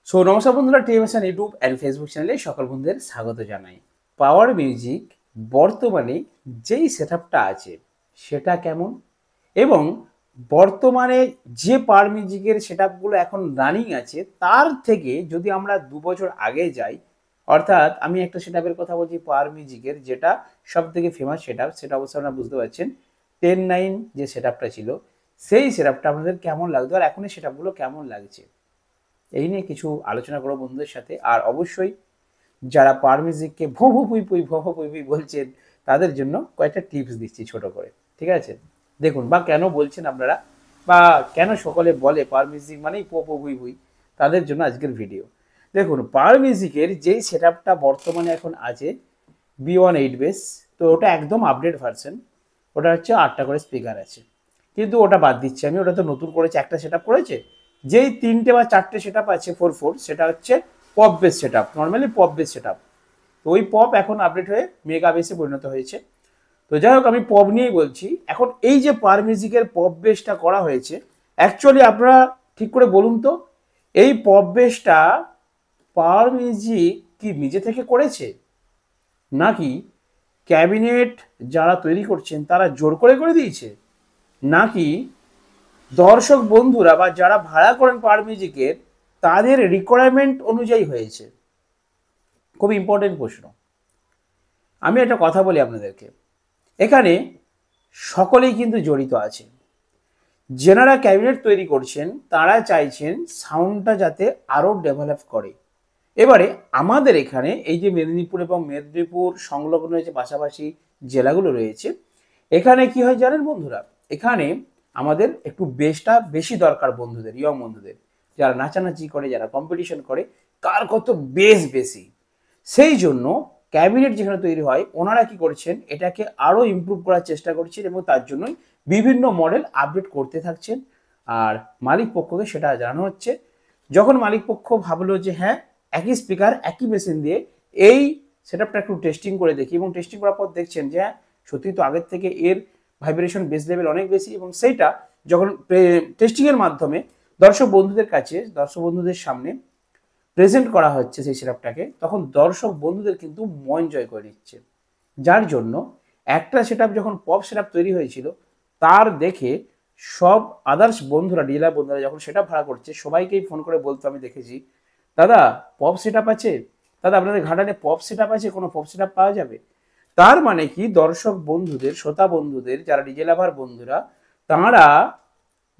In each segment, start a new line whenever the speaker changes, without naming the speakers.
So নমস্কার বন্ধুরা, টিএমএসএন YouTube and Facebook চ্যানেলে সকল বন্ধুদের স্বাগত জানাই। পাওয়ার মিউজিক বর্তমানে যেই সেটআপটা আছে সেটা কেমন, এবং বর্তমানে যে পাওয়ার মিউজিকের সেটআপগুলো এখন রানিং আছে তার থেকে যদি আমরা 2 বছর আগে যাই, অর্থাৎ আমি একটা সেটআপের কথা বলছি পাওয়ার মিউজিকের, যেটা সব থেকে ফেমাস সেটআপ, সেটা অবশ্যই আপনারা বুঝতে পারছেন। 10-9 যে সেটআপটা ছিল, সেই সেটআপটা আপনাদের কেমন লাগতো আর এখন এই সেটআপগুলো কেমন লাগছে, এই নিয়ে কিছু আলোচনা করবো বন্ধুদের সাথে। আর অবশ্যই যারা পাওয়ার মিউজিককে ভো ভো পুই পুই ভো ভো পুই পুই বলছেন তাদের জন্য কয়েকটা টিপস দিচ্ছি ছোট করে, ঠিক আছে? দেখুন, বা কেন বলছেন আপনারা, বা কেন সকলে বলে পাওয়ার মিউজিক মানেই পো পো ভুই ভুই, তাদের জন্য আজকের ভিডিও। দেখুন, পাওয়ার মিউজিকের যেই সেটআপটা বর্তমানে এখন আছে B18 বেস, তো ওটা একদম আপডেট ভার্সন। ওটা হচ্ছে 8টা করে স্পিকার আছে, কিন্তু ওটা বাদ দিচ্ছি আমি। ওটা তো নতুন করেছে, একটা সেটআপ করেছে। যেই 3টে বা 4টে সেটআপ আছে 4/4, সেটা হচ্ছে pop base setup, normally pop base setup. তো ওই পপ এখন আপডেট হয়ে মেগা বেসে পরিণত হয়েছে। তো যাই হোক, আমি পপ নিয়েই বলছি। এখন এই যে পাওয়ার মিউজিকের পপ বেসটা করা হয়েছে, অ্যাকচুয়ালি আপনারা ঠিক করে বলুন তো, এই পপ বেসটা পাওয়ার মিউজিক কি নিজে থেকে করেছে, নাকি ক্যাবিনেট যারা তৈরি করছেন তারা জোর করে করে দিয়েছে, নাকি দর্শক বন্ধুরা বা যারা ভাড়া করেন পাওয়ার মিউজিকের তাদের রিকোয়ারমেন্ট অনুযায়ী হয়েছে? খুব ইম্পর্টেন্ট প্রশ্ন। আমি একটা কথা বলি আপনাদেরকে, এখানে সকলেই কিন্তু জড়িত আছে। যেনারা ক্যাবিনেট তৈরি করছেন তারা চাইছেন সাউন্ডটা যাতে আরও ডেভেলপ করে। এবারে আমাদের এখানে এই যে মেদিনীপুর এবং মেদিনীপুর সংলগ্ন যে পাশাপাশি জেলাগুলো রয়েছে, এখানে কি হয় জানেন বন্ধুরা, এখানে আমাদের একটু বেসটা বেশি দরকার বন্ধুদের, ইয়ং বন্ধুদের, যারা নাচানাচি করে, যারা কম্পিটিশন করে, কার কত বেস বেশি। সেই জন্য ক্যাবিনেট যেখানে তৈরি হয় ওনারা কি করছেন, এটাকে আরও ইমপ্রুভ করার চেষ্টা করছেন এবং তার জন্যই বিভিন্ন মডেল আপডেট করতে থাকছেন। আর মালিক পক্ষকে সেটা জানানো হচ্ছে। যখন মালিক পক্ষ ভাবলো যে হ্যাঁ, একই স্পিকার একই মেশিন দিয়ে এই সেটআপটা একটু টেস্টিং করে দেখি, এবং টেস্টিং করার পর দেখছেন যে হ্যাঁ, সত্যি তো আগের থেকে এর ভাইব্রেশন বেস লেভেল অনেক বেশি, এবং সেইটা যখন টেস্টিংয়ের মাধ্যমে দর্শক বন্ধুদের কাছে, দর্শক বন্ধুদের সামনে প্রেজেন্ট করা হচ্ছে সেই সেটআপটাকে, তখন দর্শক বন্ধুদের কিন্তু মন জয় করে নিচ্ছে। যার জন্য একটা সেটআপ যখন পপ সেটআপ তৈরি হয়েছিল, তার দেখে সব আদার্স বন্ধুরা, ডিলার বন্ধুরা যখন সেটআপ ভাড়া করছে, সবাইকেই ফোন করে বলতো, আমি দেখেছি, দাদা পপ সেটআপ আছে, দাদা আপনাদের ঘাটালে পপ সেটআপ আছে, কোনো পপ সেটআপ পাওয়া যাবে? তার মানে কি, দর্শক বন্ধুদের, শ্রোতা বন্ধুদের, যারা ডিজে লাভার বন্ধুরা, তাঁরা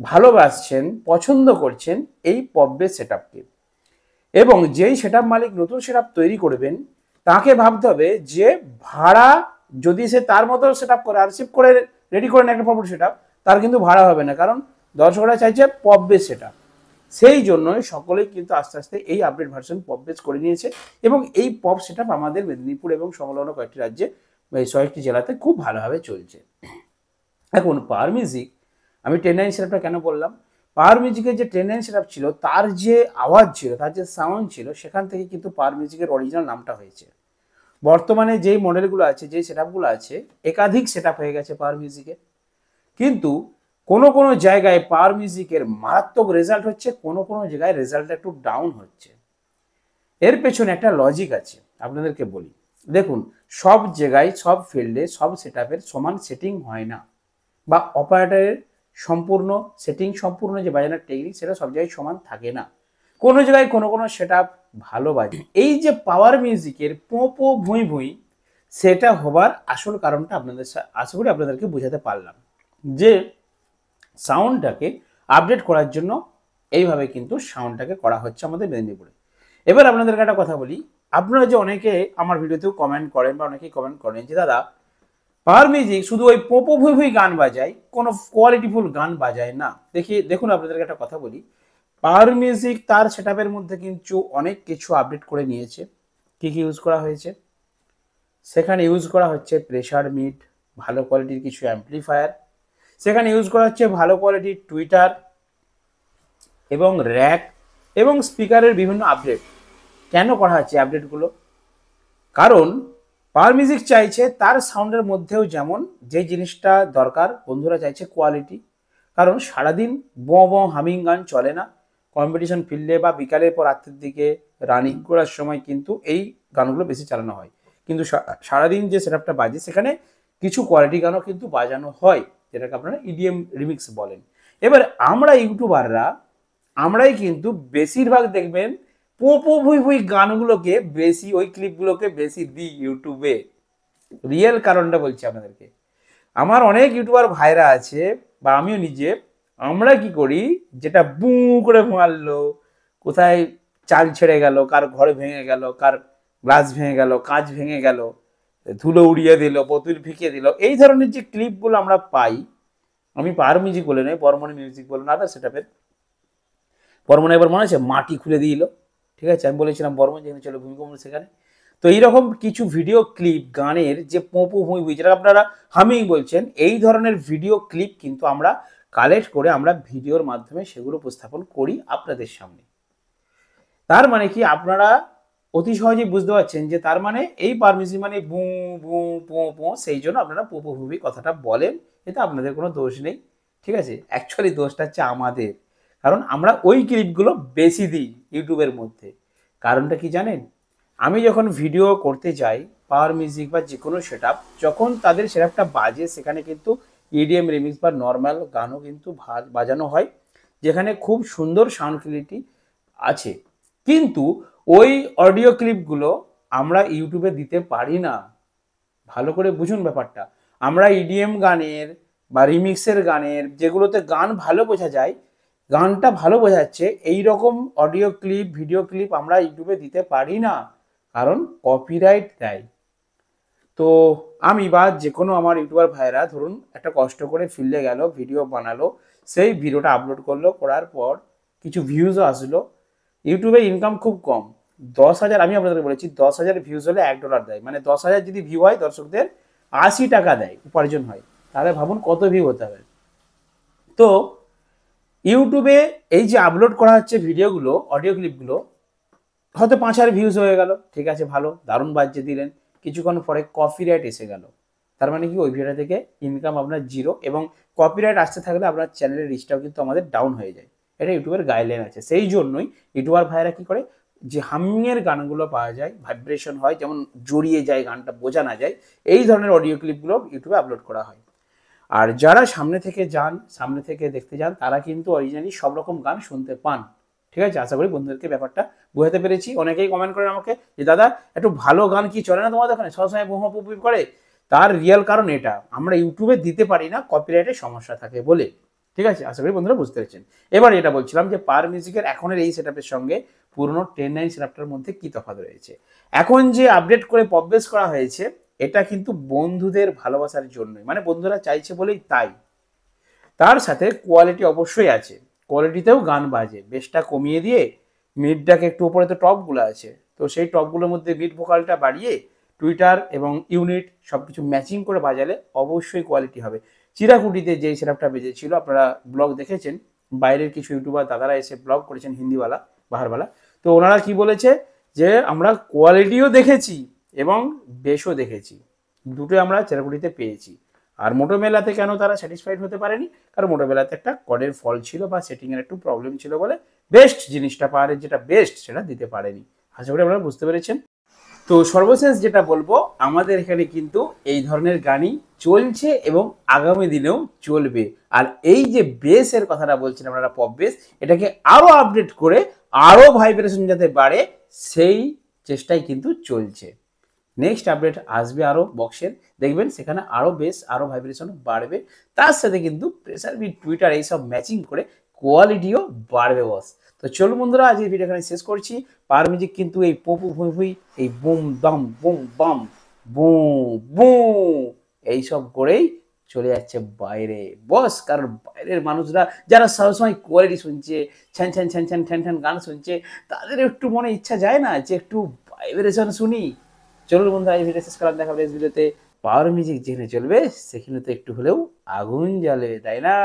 ভালোবাসছেন, পছন্দ করছেন এই পপ বেস সেটআপকে। এবং যেই সেটআপ মালিক নতুন সেটআপ তৈরি করবেন, তাকে ভাবতে হবে যে ভাড়া যদি সে তার মতো সেটআপ করে আর শিপ করে রেডি করেন একটা প্রপার সেটআপ, তার কিন্তু ভাড়া হবে না, কারণ দর্শকরা চাইছে পপ বেস সেটআপ। সেই জন্যই সকলেই কিন্তু আস্তে আস্তে এই আপডেট ভার্সন পপ বেস করে নিয়েছে, এবং এই পপ সেটআপ আমাদের মেদিনীপুর এবং সংলগ্ন কয়েকটি রাজ্যে, কয়েকটি জেলাতে খুব ভালোভাবে চলছে। এখন পাওয়ার মিউজিক, আমি 10-9 সেটআপটা কেন বললাম, পাওয়ার মিউজিকের যে 10-9 সেটআপ ছিল, তার যে আওয়াজ ছিল, তার যে সাউন্ড ছিল, সেখান থেকে কিন্তু পাওয়ার মিউজিকের অরিজিনাল নামটা হয়েছে। বর্তমানে যেই মডেলগুলো আছে, যেই সেটআপগুলো আছে, একাধিক সেটআপ হয়ে গেছে পাওয়ার মিউজিকে, কিন্তু কোনো কোনো জায়গায় পাওয়ার মিউজিকের মারাত্মক রেজাল্ট হচ্ছে, কোনো কোনো জায়গায় রেজাল্টটা একটু ডাউন হচ্ছে। এর পেছনে একটা লজিক আছে, আপনাদেরকে বলি। দেখুন, সব জায়গায়, সব ফিল্ডে, সব সেটআপের সমান সেটিং হয় না, বা অপারেটরের সম্পূর্ণ সেটিং, সম্পূর্ণ যে বাজানোর টেকনিক, সেটা সব জায়গায় সমান থাকে না। কোনো জায়গায় কোনো কোনো সেটআপ ভালো বাজে। এই যে পাওয়ার মিউজিকের পো পো ভুঁই ভুঁই, সেটা হবার আসল কারণটা আপনাদের আশা করি আপনাদেরকে বোঝাতে পারলাম, যে সাউন্ডটাকে আপডেট করার জন্য এইভাবে কিন্তু সাউন্ডটাকে করা হচ্ছে আমাদের মেদিনীপুরে। এবার আপনাদেরকে একটা কথা বলি, আপনারা যে অনেকে আমার ভিডিওতেও কমেন্ট করেন, বা অনেকেই কমেন্ট করেন যে দাদা, পাওয়ার মিউজিক শুধু ওই পোপো ভুই ভুই গান বাজায়, কোনো কোয়ালিটিফুল গান বাজায় না। দেখুন, আপনাদেরকে একটা কথা বলি, পাওয়ার মিউজিক তার সেটআপের মধ্যে কিন্তু অনেক কিছু আপডেট করে নিয়েছে। কি কি ইউজ করা হয়েছে? সেখানে ইউজ করা হচ্ছে প্রেসার মিট, ভালো কোয়ালিটির কিছু অ্যাম্পলিফায়ার, সেখানে ইউজ করা হচ্ছে ভালো কোয়ালিটির টুইটার এবং র্যাক এবং স্পিকারের বিভিন্ন আপডেট। কেন করা হচ্ছে আপডেটগুলো? কারণ পাওয়ার মিউজিক চাইছে তার সাউন্ডের মধ্যেও যেমন যে জিনিসটা দরকার, বন্ধুরা চাইছে কোয়ালিটি। কারণ সারাদিন ব ব হামিং গান চলে না, কম্পিটিশন ফিল্ডে বা বিকালের পর রাত্রের দিকে রানিং করার সময় কিন্তু এই গানগুলো বেশি চালানো হয়। কিন্তু সারাদিন যে সেটআপটা বাজে সেখানে কিছু কোয়ালিটি গানও কিন্তু বাজানো হয়, যেটাকে আপনারা ইডিএম রিমিক্স বলেন। এবার আমরা ইউটিউবাররা আমরাই কিন্তু বেশিরভাগ দেখবেন পোপো ভুই ভুই গানগুলোকে বেশি, ওই ক্লিপগুলোকে বেশি দিই ইউটিউবে। রিয়েল কারণটা বলছি আপনাদেরকে। আমার অনেক ইউটিউবার ভাইরা আছে বা আমিও নিজে, আমরা কি করি, যেটা বু করে মারলো, কোথায় চাল ছেড়ে গেল, কার ঘরে ভেঙে গেল, কার গ্লাস ভেঙে গেল, কাঁচ ভেঙে গেল, ধুলো উড়িয়ে দিল, বোতল ফিকিয়ে দিল, এই ধরনের যে ক্লিপগুলো আমরা পাই, আমি পাওয়ার মিউজিক বলে নয়, বর্মনি মিউজিক বলে না, আদার সেটআপের বর্মনে এবার মনে আছে মাটি খুলে দিল, ঠিক আছে, আমি বলেছিলাম বর্মন যেখানে চলে ভূমিকম্প সেখানে। তো এইরকম কিছু ভিডিও ক্লিপ গানের যে পোঁপো ভুঁই ভুঁই, যেটা আপনারা হামিং বলছেন, এই ধরনের ভিডিও ক্লিপ কিন্তু আমরা কালেক্ট করে আমরা ভিডিওর মাধ্যমে সেগুলো উপস্থাপন করি আপনাদের সামনে। তার মানে কি আপনারা অতি সহজেই বুঝতে পারছেন যে তার মানে এই পারমিশন মানে বু বু পো পো, সেই জন্য আপনারা পোপো ভুবি কথাটা বলেন, এতে আপনাদের কোনো দোষ নেই, ঠিক আছে। অ্যাকচুয়ালি দোষটা হচ্ছে আমাদের, কারণ আমরা ওই ক্লিপগুলো বেশি দিই ইউটিউবের মধ্যে। কারণটা কি জানেন, আমি যখন ভিডিও করতে যাই পাওয়ার মিউজিক বা যে কোনো সেটআপ, যখন তাদের সেটআপটা বাজে সেখানে কিন্তু ইডিএম রিমিক্স বা নর্মাল গানও কিন্তু বাজানো হয়, যেখানে খুব সুন্দর সাউন্ড কোয়ালিটি আছে, কিন্তু ওই অডিও ক্লিপগুলো আমরা ইউটিউবে দিতে পারি না। ভালো করে বুঝুন ব্যাপারটা। আমরা ইডিএম গানের বা রিমিক্সের গানের, যেগুলোতে গান ভালো বোঝা যায়, গানটা ভালো বোঝাচ্ছে, এই রকম অডিও ক্লিপ ভিডিও ক্লিপ আমরা ইউটিউবে দিতে পারি না, কারণ কপিরাইট দেয়। তো আমি বা যে কোনো আমার ইউটিউবার ভাইরা ধরুন একটা কষ্ট করে ফিল্ডে গেল, ভিডিও বানালো, সেই ভিডিওটা আপলোড করলো, করার পর কিছু ভিউজও আসলো। ইউটিউবে ইনকাম খুব কম, 10,000, আমি আপনাদেরকে বলেছি 10,000 ভিউজ হলে $1 দেয়, মানে 10,000 যদি ভিউ হয় দর্শকদের 80 টাকা দেয়, উপার্জন হয়। তাহলে ভাবুন কত ভিউ হতে হবে। তো ইউটিউবে এই যে আপলোড করা হচ্ছে ভিডিওগুলো, অডিও ক্লিপগুলো, হয়তো 5,000 ভিউজ হয়ে গেল, ঠিক আছে, ভালো, দারুণ বাজছে দিলেন, কিছুক্ষণ পরে কপিরাইট এসে গেল। তার মানে কি ওই ভিডিও থেকে ইনকাম আপনার জিরো, এবং কপিরাইট আসতে থাকলে আপনার চ্যানেলের রিচটাও কিন্তু আমাদের ডাউন হয়ে যায়। এটা ইউটিউবের গাইডলাইন আছে। সেই জন্যই ইউটিউবার ভাইরা কি করে, যে হামিংয়ের গানগুলো পাওয়া যায়, ভাইব্রেশন হয়, যেমন জড়িয়ে যায় গানটা, বোঝা না যায়, এই ধরনের অডিও ক্লিপগুলো ইউটিউবে আপলোড করা হয়। আর যারা সামনে থেকে যান, সামনে থেকে দেখতে যান, তারা কিন্তু অরিজিনালি সব রকম গান শুনতে পান, ঠিক আছে। আশা করি বন্ধুদেরকে ব্যাপারটা বোঝাতে পেরেছি। অনেকেই কমেন্ট করেন আমাকে যে দাদা একটু ভালো গান কি চলে না তোমাদের ওখানে, সবসময় বুহা পুপি করে। তার রিয়েল কারণ এটা, আমরা ইউটিউবে দিতে পারি না, কপিরাইটের সমস্যা থাকে বলে, ঠিক আছে। আশা করি বন্ধুরা বুঝতে পেরেছেন। এবার এটা বলছিলাম যে পাওয়ার মিউজিকের এখনের এই সেটআপের সঙ্গে পুরনো 10.9 সেটআপটার মধ্যে কি তফাৎ রয়েছে। এখন যে আপডেট করে পববেশ করা হয়েছে, এটা কিন্তু বন্ধুদের ভালোবাসার জন্যই, মানে বন্ধুরা চাইছে বলেই তাই। তার সাথে কোয়ালিটি অবশ্যই আছে, কোয়ালিটিতেও গান বাজে, বেসটা কমিয়ে দিয়ে মিডটাকে একটু উপরে, তো টপগুলো আছে, তো সেই টপগুলোর মধ্যে মিড ভোকালটা বাড়িয়ে টুইটার এবং ইউনিট সব কিছু ম্যাচিং করে বাজালে অবশ্যই কোয়ালিটি হবে। চিরাকুটিতে যেই সেটআপটা বেজেছিল, আপনারা ব্লগ দেখেছেন, বাইরের কিছু ইউটিউবার দাদারা এসে ব্লগ করেছেন, হিন্দিওয়ালা বাহারওয়ালা, তো ওনারা কি বলেছে যে আমরা কোয়ালিটিও দেখেছি এবং বেশও দেখেছি, দুটোই আমরা চিরাকুটিতে পেয়েছি। আর মোটোমেলাতে কেন তারা স্যাটিসফাইড হতে পারেনি, কারণ মোটোমেলাতে একটা কর্ডের ফল ছিল বা সেটিংয়ের একটু প্রবলেম ছিল বলে বেস্ট জিনিসটা পারে, যেটা বেস্ট সেটা দিতে পারেনি। আশা করি আপনারা বুঝতে পেরেছেন। তো সর্বশেষ যেটা বলবো, আমাদের এখানে কিন্তু এই ধরনের গানই চলছে এবং আগামী দিনেও চলবে। আর এই যে বেসের কথাটা বলছেন আপনারা, পপ বেস, এটাকে আরও আপডেট করে আরও ভাইব্রেশন যাতে বাড়ে, সেই চেষ্টাই কিন্তু চলছে। নেক্সট আপডেট আসবে আরও বক্সের, দেখবেন সেখানে আরও বেস, আরও ভাইব্রেশন বাড়বে, তার সাথে কিন্তু প্রেসার বিট, টুইটার এইসব ম্যাচিং করে কোয়ালিটিও বাড়বে বস। তো চলুন বন্ধুরা, আজ এই ভিডিও এখানে শেষ করছি। পাওয়ার মিউজিক কিন্তু এই পোপু ভুই ভুই, এই বুম দাম বুম বাম বু বু এইসব করেই চলে যাচ্ছে বাইরে বস। কারণ বাইরের মানুষরা যারা সবসময় কোয়ালিটি শুনছে, ছ্যান ছ্যান ছ্যান ছ্যান ঠ্যান ঠ্যান গান শুনছে, তাদের একটু মনে ইচ্ছা যায় না যে একটু ভাইব্রেশন শুনি। চলুন বন্ধুরা, এই ভিডিও শেষ করার দেখা হবে ভিডিওতে। পাওয়ার মিউজিক যেখানে চলবে সেখানে তো একটু হলেও আগুন জ্বলে, তাই না?